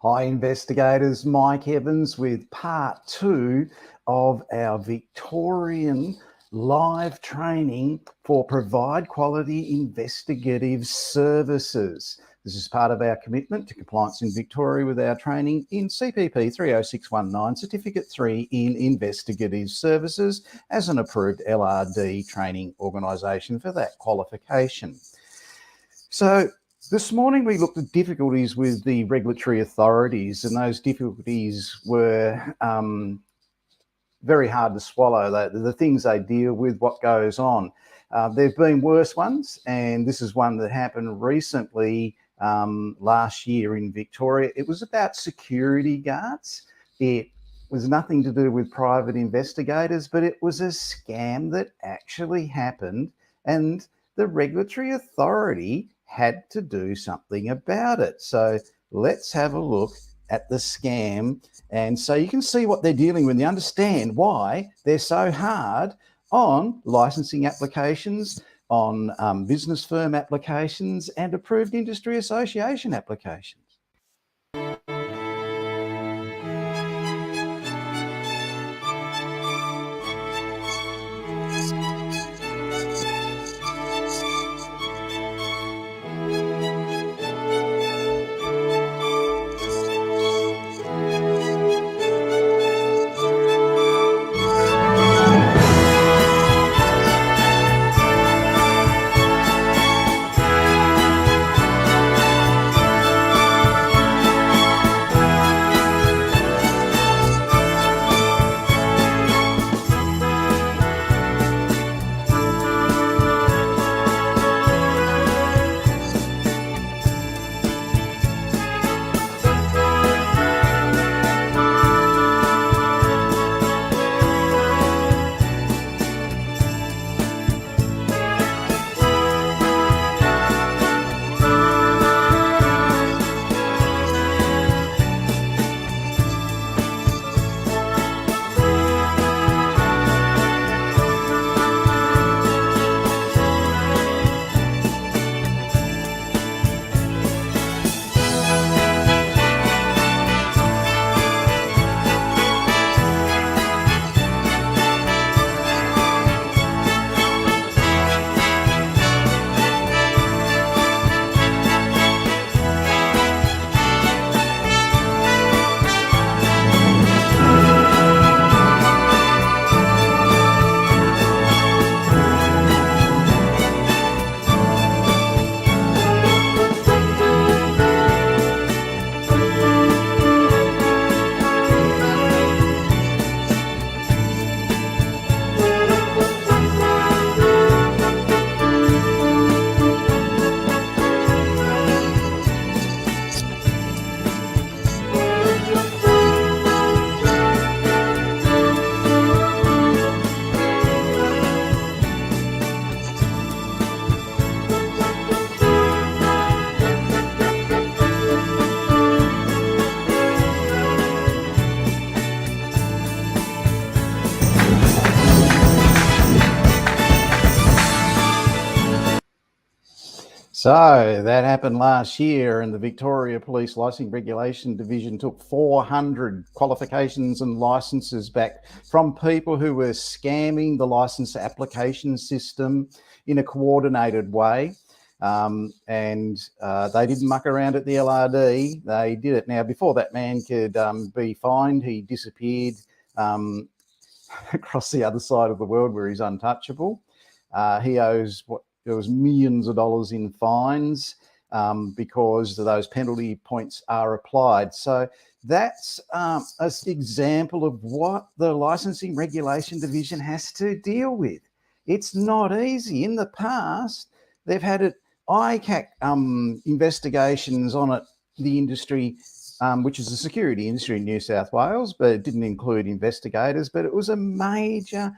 Hi investigators, Mike Evans with part 2 of our Victorian live training for Provide Quality Investigative Services. This is part of our commitment to compliance in Victoria with our training in CPP30619 Certificate III in Investigative Services as an approved LRD training organisation for that qualification. So this morning we looked at difficulties with the regulatory authorities, and those difficulties were very hard to swallow. The things they deal with, what goes on. There have been worse ones, and this is one that happened recently last year in Victoria. It was about security guards. It was nothing to do with private investigators, but it was a scam that actually happened, and the regulatory authority had to do something about it. So let's have a look at the scam, and so you can see what they're dealing with and you understand why they're so hard on licensing applications, on business firm applications and approved industry association applications. So that happened last year, and the Victoria Police Licensing Regulation Division took 400 qualifications and licenses back from people who were scamming the licence application system in a coordinated way. They didn't muck around at the LRD, they did it. Now, before that man could be fined, he disappeared across the other side of the world where he's untouchable. He owes there was millions of dollars in fines because those penalty points are applied. So that's an example of what the Licensing Regulation Division has to deal with. It's not easy. In the past, they've had ICAC investigations on it, the industry, which is the security industry in New South Wales, but it didn't include investigators, but it was a major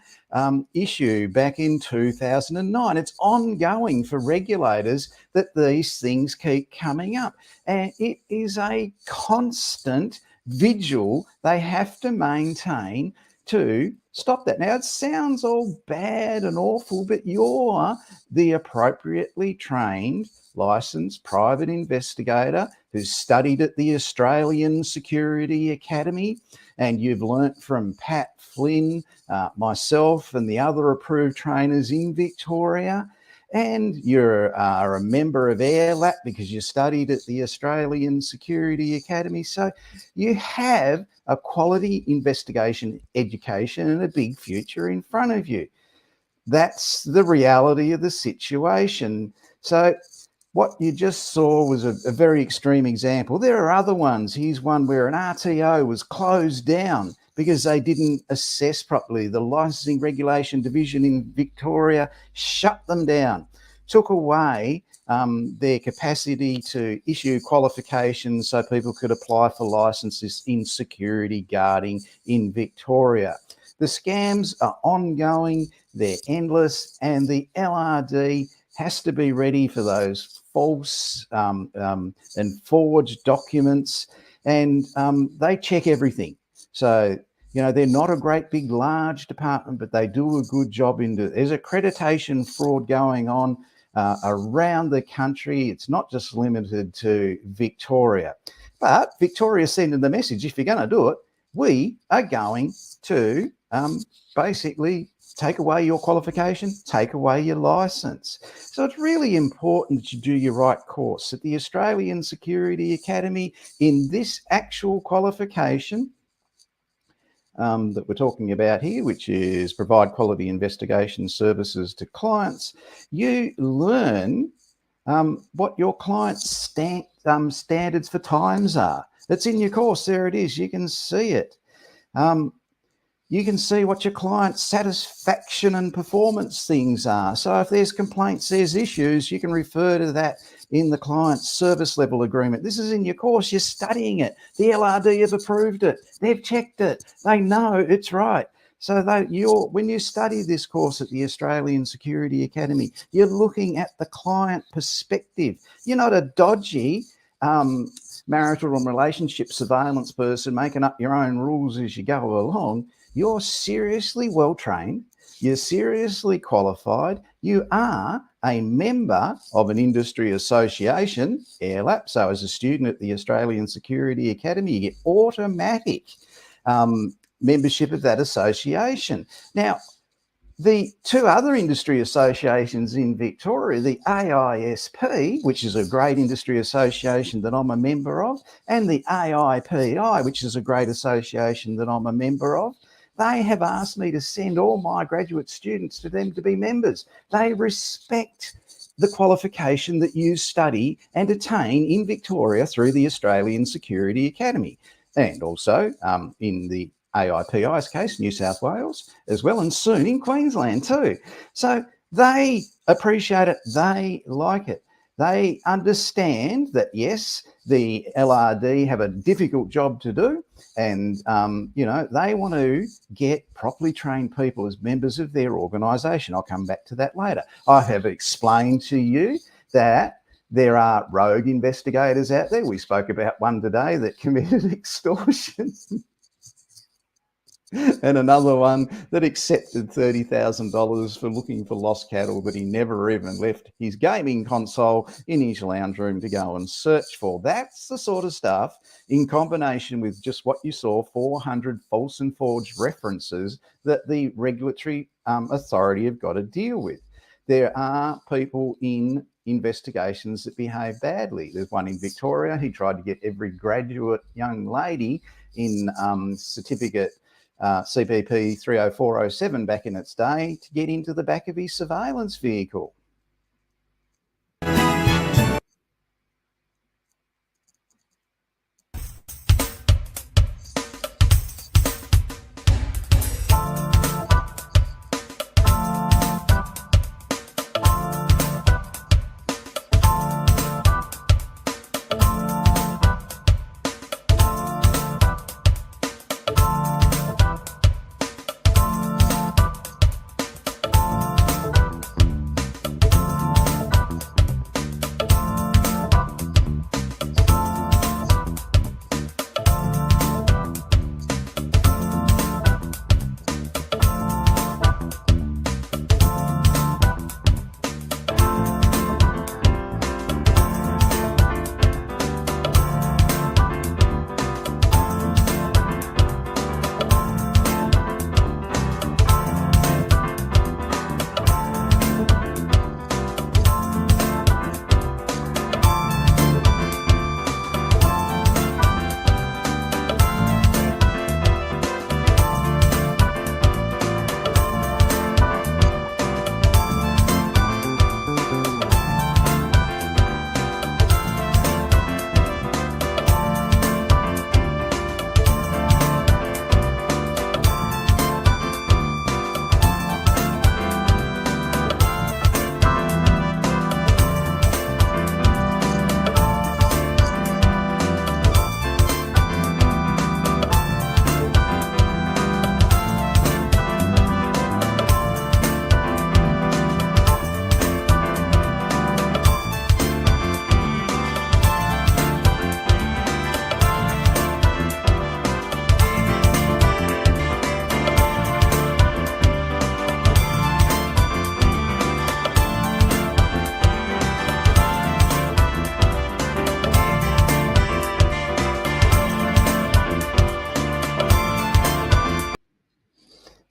issue back in 2009. It's ongoing for regulators that these things keep coming up. And it is a constant vigil they have to maintain to stop that. Now, it sounds all bad and awful, but you're the appropriately trained, licensed private investigator who's studied at the Australian Security Academy, and you've learnt from Pat Flynn, myself, and the other approved trainers in Victoria. And you're a member of AIRLAP because you studied at the Australian Security Academy. So you have a quality investigation education and a big future in front of you. That's the reality of the situation. So what you just saw was a very extreme example. There are other ones. Here's one where an RTO was closed down because they didn't assess properly. The Licensing Regulation Division in Victoria shut them down, took away their capacity to issue qualifications so people could apply for licenses in security guarding in Victoria. The scams are ongoing, they're endless, and the LRD has to be ready for those false and forged documents, and they check everything. So, you know, they're not a great big large department, but they do a good job in it. There's accreditation fraud going on around the country. It's not just limited to Victoria, but Victoria's sending the message, if you're going to do it, we are going to basically take away your qualification, take away your license. So it's really important that you do your right course. At the Australian Security Academy, in this actual qualification that we're talking about here, which is provide quality investigation services to clients, you learn what your client's standards for times are. It's in your course. There it is. You can see it. You can see what your client's satisfaction and performance things are. So if there's complaints, there's issues, you can refer to that in the client's service level agreement. This is in your course. You're studying it. The LRD have approved it. They've checked it. They know it's right. So when you study this course at the Australian Security Academy, you're looking at the client perspective. You're not a dodgy marital and relationship surveillance person making up your own rules as you go along. You're seriously well-trained, you're seriously qualified, you are a member of an industry association, AIRLAP. So as a student at the Australian Security Academy, you get automatic membership of that association. Now, the two other industry associations in Victoria, the AISP, which is a great industry association that I'm a member of, and the AIPI, which is a great association that I'm a member of, they have asked me to send all my graduate students to them to be members. They respect the qualification that you study and attain in Victoria through the Australian Security Academy, and also in the AIPI's case, New South Wales as well, and soon in Queensland too. So they appreciate it, they like it. They understand that, yes, the LRD have a difficult job to do, and, you know, they want to get properly trained people as members of their organisation. I'll come back to that later. I have explained to you that there are rogue investigators out there. We spoke about one today that committed extortion. And another one that accepted $30,000 for looking for lost cattle that he never even left his gaming console in his lounge room to go and search for. That's the sort of stuff, in combination with just what you saw, 400 false and forged references, that the regulatory authority have got to deal with. There are people in investigations that behave badly. There's one in Victoria. He tried to get every graduate young lady in certificate CPP30407 back in its day to get into the back of his surveillance vehicle.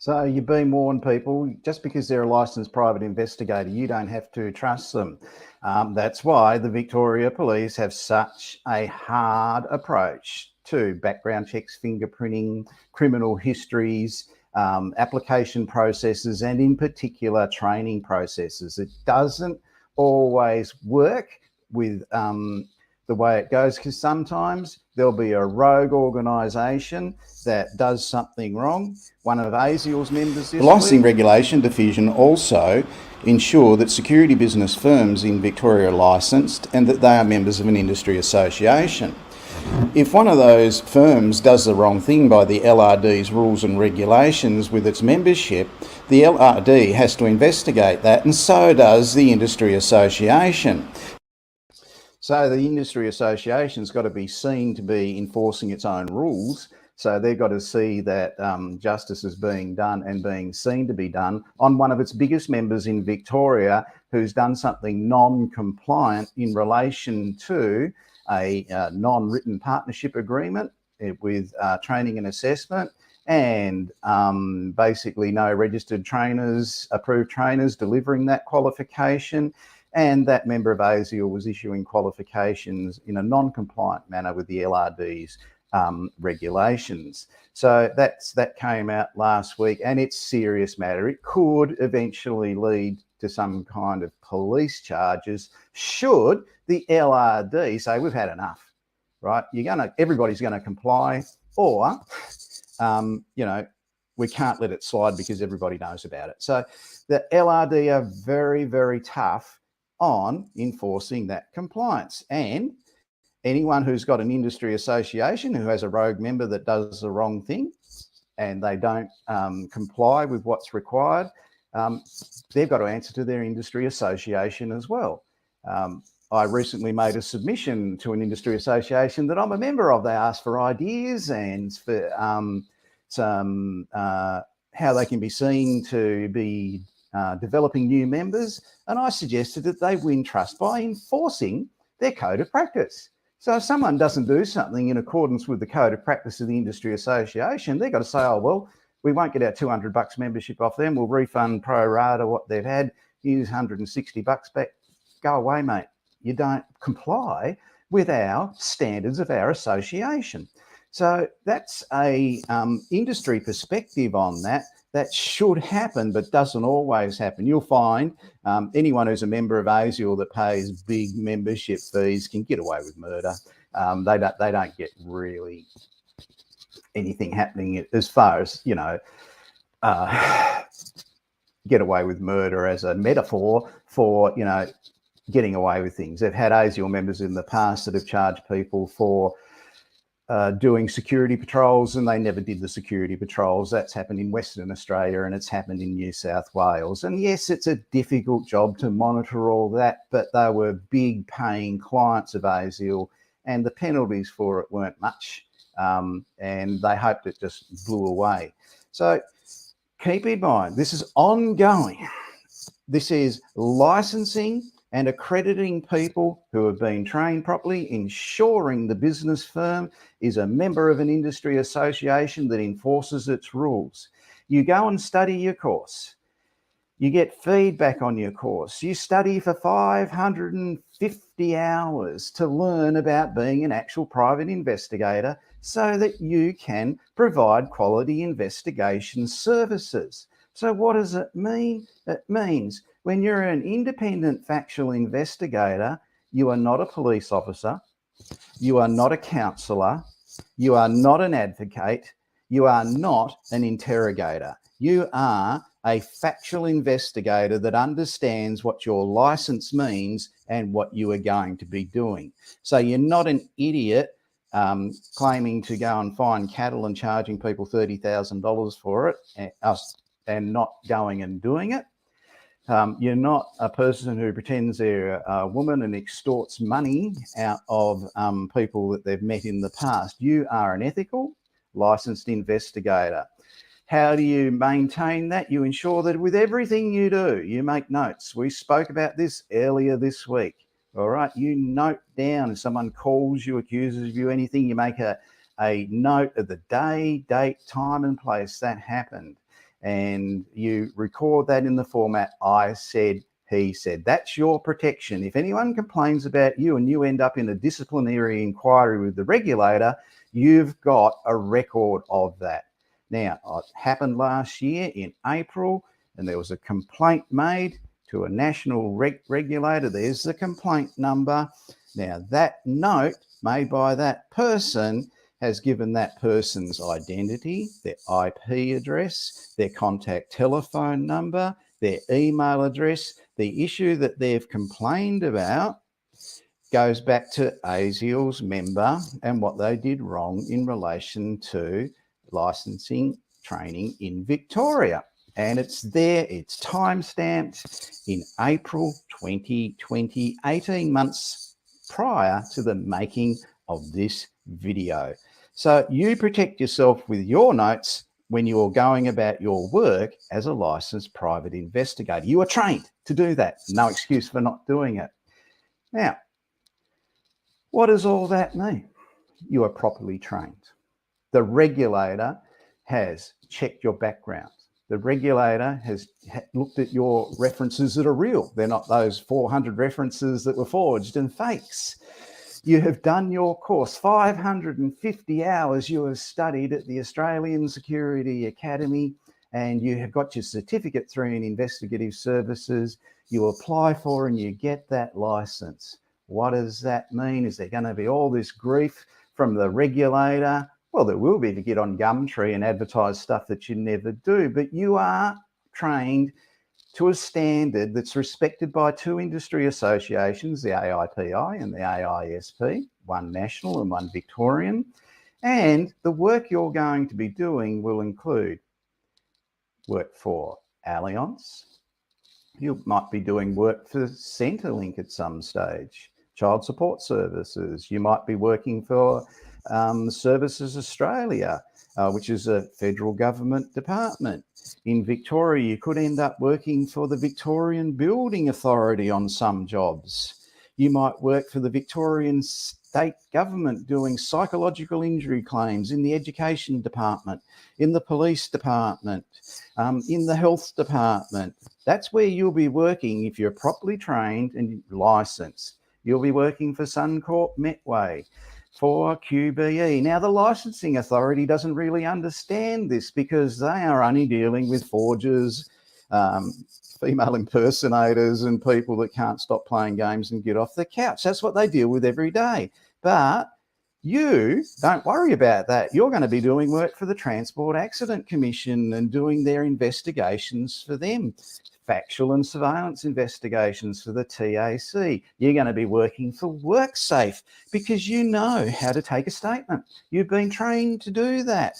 So you've been warned, people. Just because they're a licensed private investigator, you don't have to trust them. That's why the Victoria Police have such a hard approach to background checks, fingerprinting, criminal histories, application processes, and in particular training processes. It doesn't always work with the way it goes, because sometimes there'll be a rogue organisation that does something wrong. One of ASIAL's members this Licensing Regulation Division also ensure that security business firms in Victoria are licensed and that they are members of an industry association. If one of those firms does the wrong thing by the LRD's rules and regulations with its membership, the LRD has to investigate that, and so does the industry association. So the industry association's got to be seen to be enforcing its own rules. So they've got to see that justice is being done and being seen to be done on one of its biggest members in Victoria, who's done something non-compliant in relation to a non-written partnership agreement with training and assessment, and basically no registered trainers, approved trainers delivering that qualification. And that member of ASIAL was issuing qualifications in a non-compliant manner with the LRD's regulations. So that came out last week, and it's a serious matter. It could eventually lead to some kind of police charges should the LRD say, we've had enough, right? Everybody's gonna comply, or we can't let it slide because everybody knows about it. So the LRD are very, very tough on enforcing that compliance. And anyone who's got an industry association who has a rogue member that does the wrong thing and they don't comply with what's required, they've got to answer to their industry association as well. I recently made a submission to an industry association that I'm a member of. They asked for ideas and for how they can be seen to be developing new members, and I suggested that they win trust by enforcing their code of practice. So if someone doesn't do something in accordance with the code of practice of the industry association, they've got to say, oh, well, we won't get our $200 membership off them. We'll refund pro rata what they've had. Use $160 back. Go away, mate. You don't comply with our standards of our association. So that's a industry perspective on that. That should happen, but doesn't always happen. You'll find anyone who's a member of ASIAL that pays big membership fees can get away with murder. They don't get really anything happening as far as, get away with murder as a metaphor for, getting away with things. They've had ASIAL members in the past that have charged people for doing security patrols, and they never did the security patrols. That's happened in Western Australia and it's happened in New South Wales. And yes, it's a difficult job to monitor all that, but they were big paying clients of ASIAL and the penalties for it weren't much. And they hoped it just blew away. So keep in mind, this is ongoing. This is licensing and accrediting people who have been trained properly, ensuring the business firm is a member of an industry association that enforces its rules. You go and study your course. You get feedback on your course. You study for 550 hours to learn about being an actual private investigator so that you can provide quality investigation services. So what does it mean? It means when you're an independent factual investigator, you are not a police officer, you are not a counsellor, you are not an advocate, you are not an interrogator. You are a factual investigator that understands what your license means and what you are going to be doing. So you're not an idiot claiming to go and find cattle and charging people $30,000 for it and not going and doing it. You're not a person who pretends they're a woman and extorts money out of people that they've met in the past. You are an ethical, licensed investigator. How do you maintain that? You ensure that with everything you do, you make notes. We spoke about this earlier this week. All right, you note down if someone calls you, accuses you, anything, you make a note of the day, date, time and place that happened. and you record that in the format I said, he said. That's your protection. If anyone complains about you and you end up in a disciplinary inquiry with the regulator, you've got a record of that. Now, it happened last year in April, and there was a complaint made to a national regulator. There's the complaint number. Now, that note made by that person has given that person's identity, their IP address, their contact telephone number, their email address. The issue that they've complained about goes back to ASIAL's member and what they did wrong in relation to licensing training in Victoria. And it's there, it's time-stamped in April 2020, 18 months prior to the making of this video. So you protect yourself with your notes when you're going about your work as a licensed private investigator. You are trained to do that. No excuse for not doing it. Now, what does all that mean? You are properly trained. The regulator has checked your background. The regulator has looked at your references that are real. They're not those 400 references that were forged and fakes. You have done your course. 550 hours you have studied at the Australian Security Academy, and you have got your Certificate III in Investigative Services. You apply for and you get that license. What does that mean? Is there going to be all this grief from the regulator? Well, there will be if you get on Gumtree and advertise stuff that you never do, but you are trained to a standard that's respected by two industry associations, the AIPI and the AISP, one national and one Victorian. And the work you're going to be doing will include work for Allianz. You might be doing work for Centrelink at some stage, Child Support Services. You might be working for Services Australia, which is a federal government department. In Victoria, you could end up working for the Victorian Building Authority on some jobs. You might work for the Victorian state government doing psychological injury claims in the education department, in the police department, in the health department. That's where you'll be working if you're properly trained and licensed. You'll be working for Suncorp Metway, for QBE. Now, the licensing authority doesn't really understand this because they are only dealing with forgers, female impersonators, and people that can't stop playing games and get off the couch. That's what they deal with every day. But you don't worry about that. You're going to be doing work for the Transport Accident Commission and doing their investigations for them. Factual and surveillance investigations for the TAC. You're going to be working for WorkSafe because you know how to take a statement. You've been trained to do that.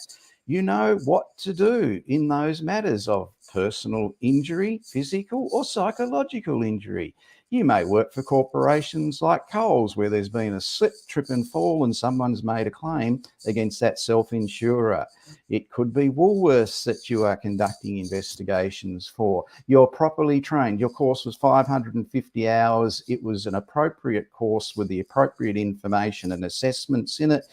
You know what to do in those matters of personal injury, physical or psychological injury. You may work for corporations like Coles, where there's been a slip, trip and fall and someone's made a claim against that self-insurer. It could be Woolworths that you are conducting investigations for. You're properly trained. Your course was 550 hours. It was an appropriate course with the appropriate information and assessments in it.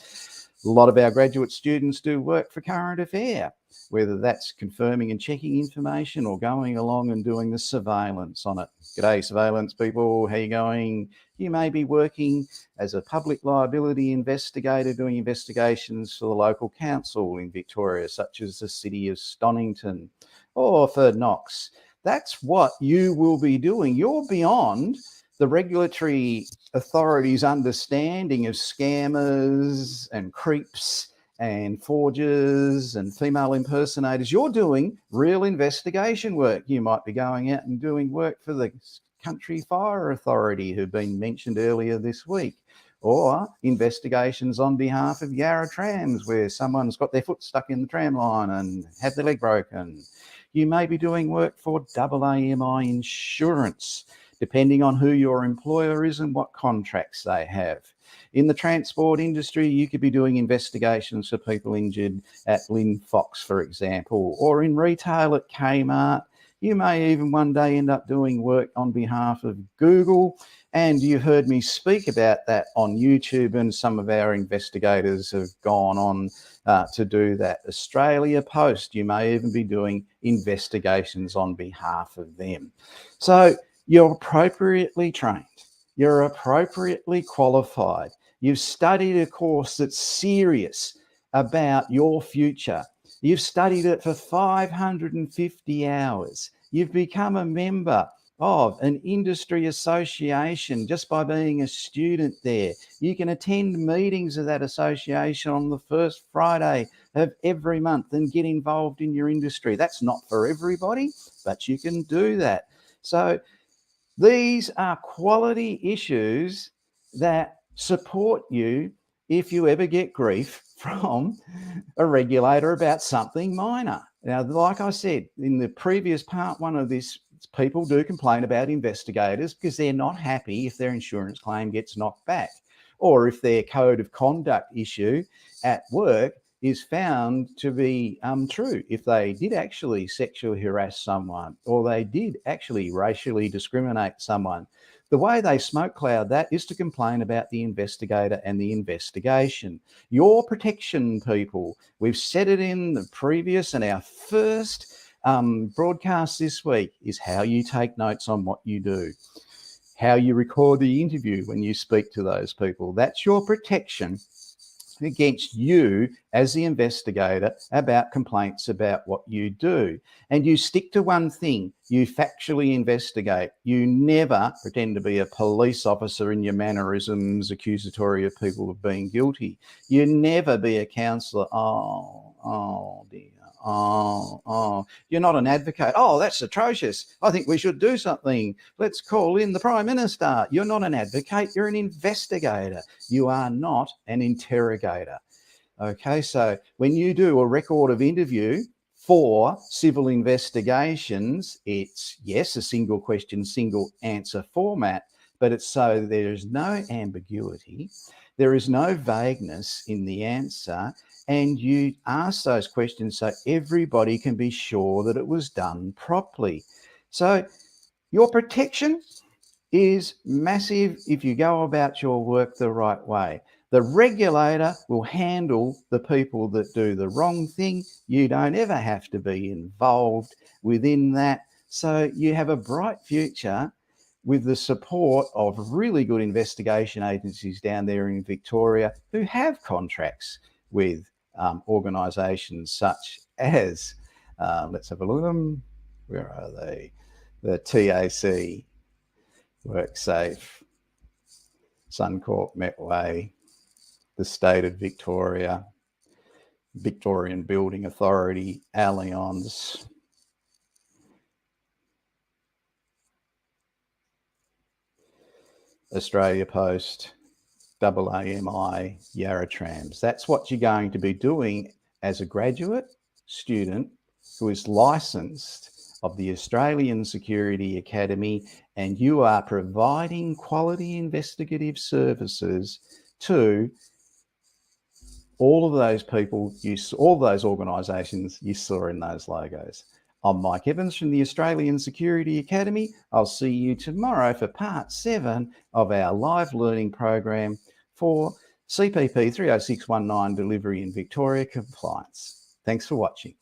A lot of our graduate students do work for Current Affair, whether that's confirming and checking information or going along and doing the surveillance on it. G'day, surveillance people, how you going? You may be working as a public liability investigator doing investigations for the local council in Victoria, such as the City of Stonington, or for Knox. That's what you will be doing. You're beyond the regulatory authorities' understanding of scammers and creeps and forgers and female impersonators. You're doing real investigation work. You might be going out and doing work for the Country Fire Authority, who've been mentioned earlier this week, or investigations on behalf of Yarra Trams, where someone's got their foot stuck in the tram line and had their leg broken. You may be doing work for AAMI Insurance, depending on who your employer is and what contracts they have. In the transport industry, you could be doing investigations for people injured at Lynn Fox, for example, or in retail at Kmart. You may even one day end up doing work on behalf of Google And you've heard me speak about that on YouTube, and some of our investigators have gone on to do that. Australia Post, you may even be doing investigations on behalf of them. So you're appropriately trained, you're appropriately qualified, you've studied a course that's serious about your future. You've studied it for 550 hours. You've become a member of an industry association just by being a student there. You can attend meetings of that association on the first Friday of every month and get involved in your industry. That's not for everybody, but you can do that. So these are quality issues that support you if you ever get grief from a regulator about something minor. Now, like I said in the previous part one of this, people do complain about investigators because they're not happy if their insurance claim gets knocked back, or if their code of conduct issue at work is found to be true, if they did actually sexually harass someone, or they did actually racially discriminate someone. The way they smoke cloud that is to complain about the investigator and the investigation. Your protection, people. We've said it in the previous and our first broadcast this week is how you take notes on what you do, how you record the interview when you speak to those people. That's your protection against you as the investigator about complaints about what you do. And you stick to one thing: you factually investigate. You never pretend to be a police officer in your mannerisms, accusatory of people of being guilty. You never be a counsellor. Oh dear. You're not an advocate. Oh, that's atrocious. I think we should do something. Let's call in the Prime Minister. You're not an advocate. You're an investigator. You are not an interrogator. Okay, so when you do a record of interview for civil investigations, it's, yes, a single question, single answer format, but it's so there's no ambiguity, there is no vagueness in the answer, and you ask those questions so everybody can be sure that it was done properly. So your protection is massive if you go about your work the right way. The regulator will handle the people that do the wrong thing. You don't ever have to be involved within that. So you have a bright future with the support of really good investigation agencies down there in Victoria who have contracts with organisations such as, let's have a look at them. Where are they? The TAC, WorkSafe, Suncorp, Metway, the State of Victoria, Victorian Building Authority, Allianz, Australia Post, AAMI, Yarra Trams. That's what you're going to be doing as a graduate student who is licensed of the Australian Security Academy, and you are providing quality investigative services to all of those people, all those organisations you saw in those logos. I'm Mike Evans from the Australian Security Academy. I'll see you tomorrow for part 7 of our live learning program for CPP 30619 delivery in Victoria compliance. Thanks for watching.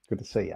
Good to see you.